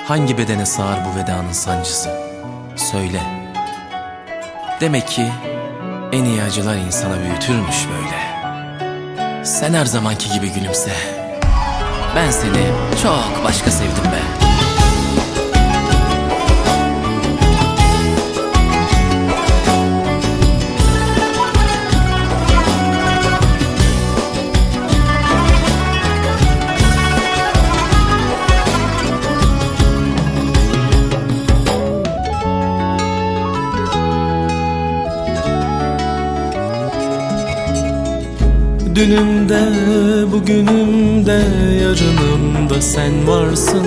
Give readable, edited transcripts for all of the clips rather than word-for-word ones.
Hangi bedene sığar bu vedanın sancısı? Söyle. Demek ki en iyi acılar insana büyütürmüş böyle. Sen her zamanki gibi gülümse. Ben seni çok başka sevdim be. Dünümde, bugünümde, yarınımda sen varsın.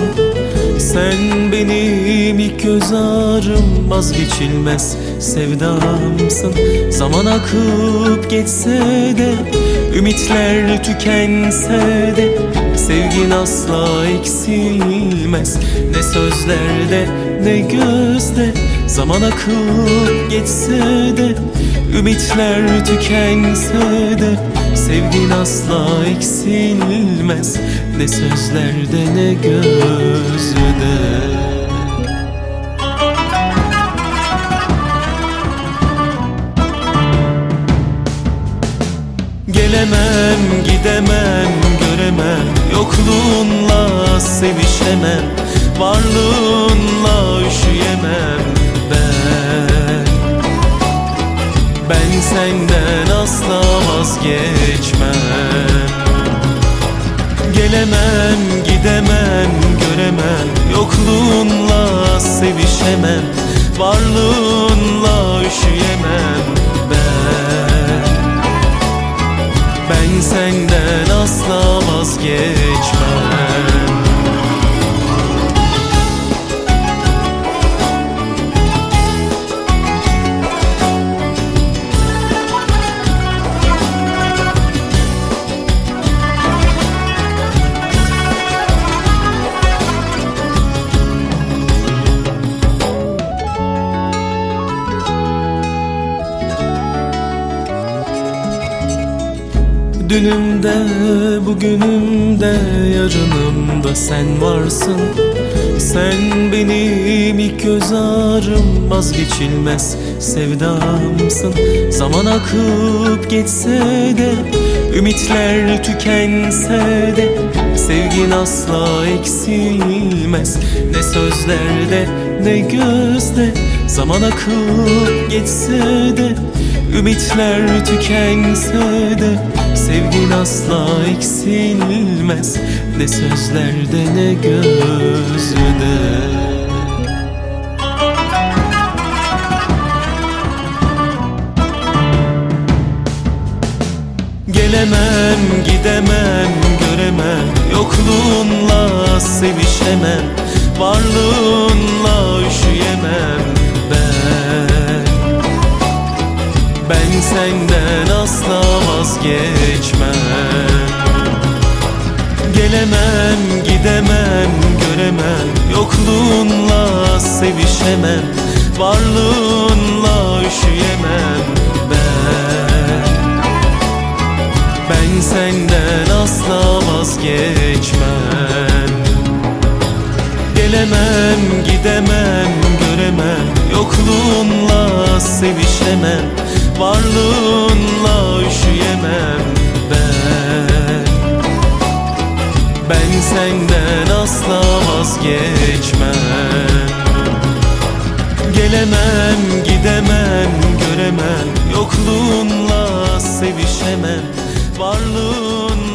Sen benim ilk göz ağrım, vazgeçilmez sevdamsın. Zaman akıp geçse de, ümitler tükense de, sevgin asla eksilmez. Ne sözlerde ne gözde, zaman akıp geçse de, ümitler tükense de, sevgin asla eksilmez. Ne sözlerde ne gözde. Gelemem, gidemem, göremem, yokluğunla sevişemem, varlığınla üşüyemem ben. Ben senden asla vazgeçmem. Gelemem, gidemem, göremem, yokluğunla sevişemem, varlığınla üşüyemem ben. Ben senden asla vazgeçmem. Dünümde, bugünümde, yarınımda sen varsın. Sen benim ilk göz ağrım, vazgeçilmez sevdamsın. Zaman akıp geçse de, ümitler tükense de, sevgin asla eksilmez. Ne sözlerde ne gözde, zaman akıp geçse de, ümitler tükense de, sevgin asla eksilmez. Ne sözlerde ne gözde. Gelemem, gidemem, göremem, yokluğunla sevişemem, varlığınla üşüyemem ben. Ben senden asla vazgeçmem. Gelemem, gidemem, göremem, yokluğunla sevişemem, varlığınla üşüyemem ben. Ben senden asla vazgeçmem. Gelemem, gidemem, göremem, yokluğunla sevişemem, varlığınla üşüyemem ben. Ben senden asla vazgeçmem. Gelemem, gidemem, göremem, yokluğunla sevişemem, varlığınla